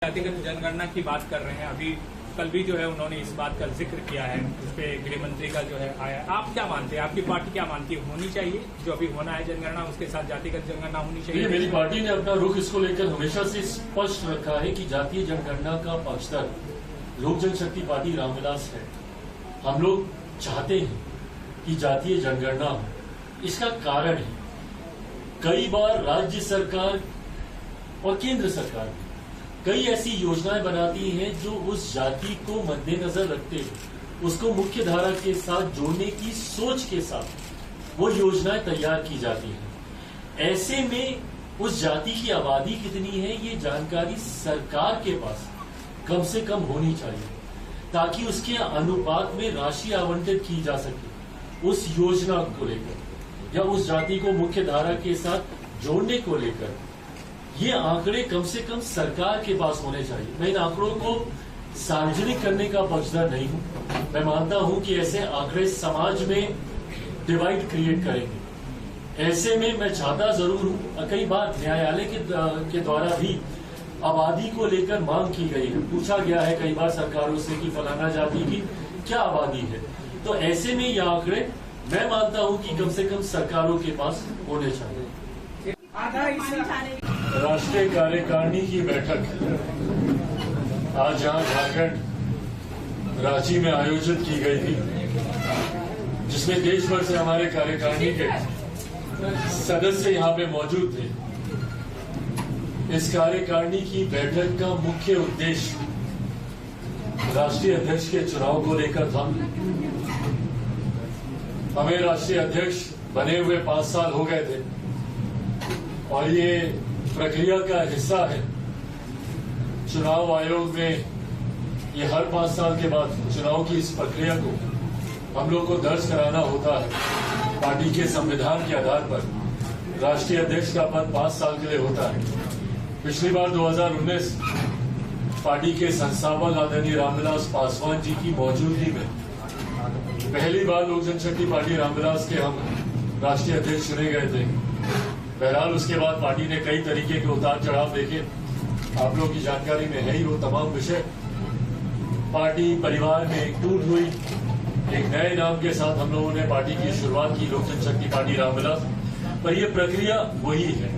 जातिगत जनगणना की बात कर रहे हैं। अभी कल भी जो है उन्होंने इस बात का जिक्र किया है, उस पर गृह मंत्री का जो है आया। आप क्या मानते हैं, आपकी पार्टी क्या मानती है, होनी चाहिए जो अभी होना है जनगणना, उसके साथ जातिगत जनगणना होनी चाहिए? मेरी पार्टी ने अपना रुख इसको लेकर हमेशा से स्पष्ट रखा है कि जातीय जनगणना का पक्षधर लोक जनशक्ति पार्टी रामविलास है। हम लोग चाहते हैं कि जातीय जनगणना हो। इसका कारण है कई बार राज्य सरकार और केंद्र सरकार कई ऐसी योजनाएं बनाती हैं जो उस जाति को मद्देनजर रखते हुए उसको मुख्य धारा के साथ जोड़ने की सोच के साथ वो योजनाएं तैयार की जाती हैं। ऐसे में उस जाति की आबादी कितनी है ये जानकारी सरकार के पास कम से कम होनी चाहिए, ताकि उसके अनुपात में राशि आवंटित की जा सके उस योजना को लेकर या उस जाति को मुख्य धारा के साथ जोड़ने को लेकर। ये आंकड़े कम से कम सरकार के पास होने चाहिए। मैं इन आंकड़ों को सार्वजनिक करने का पक्षधर नहीं हूं। मैं मानता हूं कि ऐसे आंकड़े समाज में डिवाइड क्रिएट करेंगे। ऐसे में मैं चाहता जरूर हूं, कई बार न्यायालय के द्वारा भी आबादी को लेकर मांग की गई है, पूछा गया है कई बार सरकारों से कि फलाना जाति की क्या आबादी है। तो ऐसे में ये आंकड़े मैं मानता हूं कि कम से कम सरकारों के पास होने चाहिए। राष्ट्रीय कार्यकारिणी की बैठक आज यहां झारखंड रांची में आयोजित की गई थी, जिसमें देश भर से हमारे कार्यकारिणी के सदस्य यहां पे मौजूद थे। इस कार्यकारिणी की बैठक का मुख्य उद्देश्य राष्ट्रीय अध्यक्ष के चुनाव को लेकर था। हमें राष्ट्रीय अध्यक्ष बने हुए 5 साल हो गए थे और ये प्रक्रिया का हिस्सा है। चुनाव आयोग में ये हर 5 साल के बाद चुनाव की इस प्रक्रिया को हम लोग को दर्ज कराना होता है। पार्टी के संविधान के आधार पर राष्ट्रीय अध्यक्ष का पद 5 साल के लिए होता है। पिछली बार 2019 पार्टी के संस्थापक आदरणीय रामविलास पासवान जी की मौजूदगी में पहली बार लोक जनशक्ति पार्टी रामविलास के हम राष्ट्रीय अध्यक्ष चुने गए थे। बहरहाल उसके बाद पार्टी ने कई तरीके के उतार चढ़ाव देखे, आप लोगों की जानकारी में है ही वो तमाम विषय। पार्टी परिवार में एक टूट हुई, एक नए नाम के साथ हम लोगों ने पार्टी की शुरुआत की, लोक जनशक्ति पार्टी रामविलास। पर यह प्रक्रिया वही है।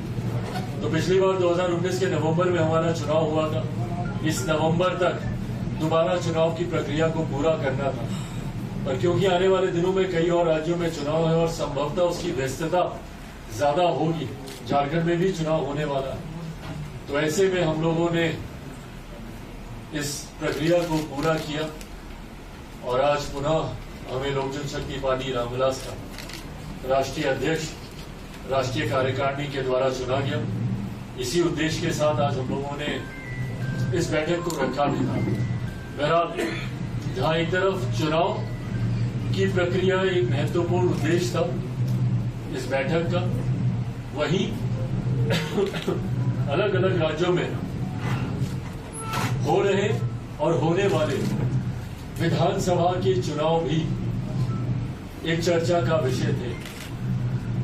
तो पिछली बार 2019 के नवंबर में हमारा चुनाव हुआ था। इस नवंबर तक दोबारा चुनाव की प्रक्रिया को पूरा करना था, पर क्योंकि आने वाले दिनों में कई और राज्यों में चुनाव है और संभवतः उसकी व्यस्तता ज्यादा होगी, झारखंड में भी चुनाव होने वाला है, तो ऐसे में हम लोगों ने इस प्रक्रिया को पूरा किया और आज पुनः हमें लोक जनशक्ति पार्टी रामविलास का राष्ट्रीय अध्यक्ष राष्ट्रीय कार्यकारिणी के द्वारा चुना गया। इसी उद्देश्य के साथ आज हम लोगों ने इस बैठक को रखा भी था। बहरहाल जहां एक तरफ चुनाव की प्रक्रिया एक महत्वपूर्ण उद्देश्य था इस बैठक का, वहीं अलग अलग राज्यों में हो रहे और होने वाले विधानसभा के चुनाव भी एक चर्चा का विषय थे।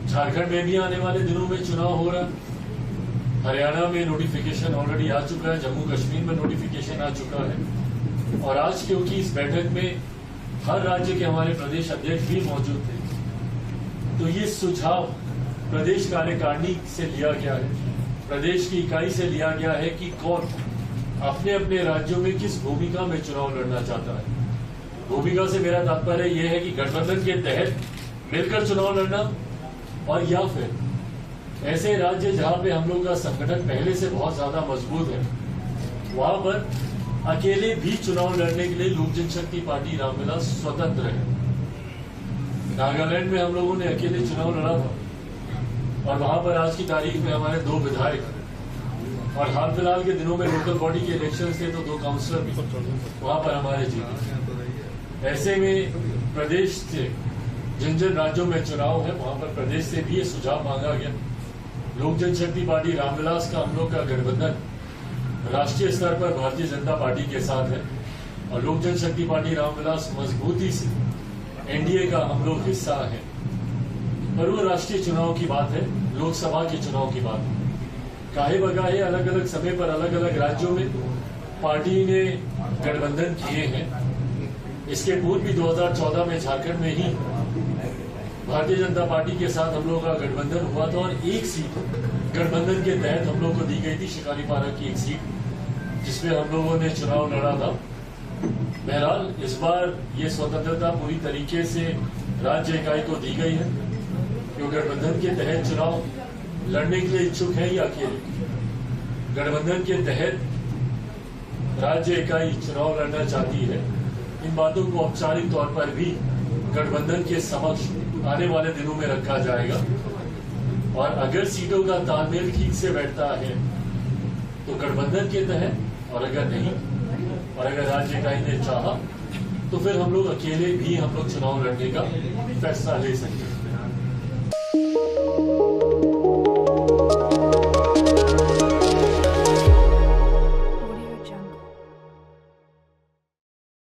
झारखंड में भी आने वाले दिनों में चुनाव हो रहा है। हरियाणा में नोटिफिकेशन ऑलरेडी आ चुका है, जम्मू कश्मीर में नोटिफिकेशन आ चुका है। और आज क्योंकि इस बैठक में हर राज्य के हमारे प्रदेश अध्यक्ष भी मौजूद थे, तो ये सुझाव प्रदेश कार्यकारिणी से लिया गया है, प्रदेश की इकाई से लिया गया है कि कौन अपने अपने राज्यों में किस भूमिका में चुनाव लड़ना चाहता है। भूमिका से मेरा तात्पर्य यह है कि गठबंधन के तहत मिलकर चुनाव लड़ना, और या फिर ऐसे राज्य जहां पे हम लोग का संगठन पहले से बहुत ज्यादा मजबूत है, वहां पर अकेले भी चुनाव लड़ने के लिए लोक जनशक्ति पार्टी रामविलास स्वतंत्र है। नागालैंड में हम लोगों ने अकेले चुनाव लड़ा था और वहां पर आज की तारीख में हमारे 2 विधायक, और हाल फिलहाल के दिनों में लोकल बॉडी के इलेक्शन थे तो 2 काउंसलर भी वहां पर हमारे जीते। ऐसे में प्रदेश से जिन जिन राज्यों में चुनाव है वहां पर प्रदेश से भी ये सुझाव मांगा गया। लोक जनशक्ति पार्टी रामविलास का हम लोग का गठबंधन राष्ट्रीय स्तर पर भारतीय जनता पार्टी के साथ है और लोक जनशक्ति पार्टी रामविलास मजबूती से एनडीए का हम लोग हिस्सा है। पर वो राष्ट्रीय चुनाव की बात है, लोकसभा के चुनाव की बात है। काहे बगाहे अलग अलग समय पर अलग अलग राज्यों में पार्टी ने गठबंधन किए हैं। इसके पूर्व भी 2014 में झारखंड में ही भारतीय जनता पार्टी के साथ हम लोगों का गठबंधन हुआ था और एक सीट गठबंधन के तहत हम लोग को दी गई थी, शिकारीपारा की एक सीट, जिसमें हम लोगों ने चुनाव लड़ा था। बहरहाल इस बार ये स्वतंत्रता पूरी तरीके से राज्य इकाई को दी गई है। जो गठबंधन के तहत चुनाव लड़ने के लिए इच्छुक है या अकेले, गठबंधन के तहत राज्य इकाई चुनाव लड़ना चाहती है, इन बातों को औपचारिक तौर पर भी गठबंधन के समक्ष आने वाले दिनों में रखा जाएगा। और अगर सीटों का तालमेल ठीक से बैठता है तो गठबंधन के तहत, और अगर नहीं, और अगर राज्य इकाई ने चाहा तो फिर हम लोग अकेले भी हम लोग चुनाव लड़ने का फैसला ले सकते हैं।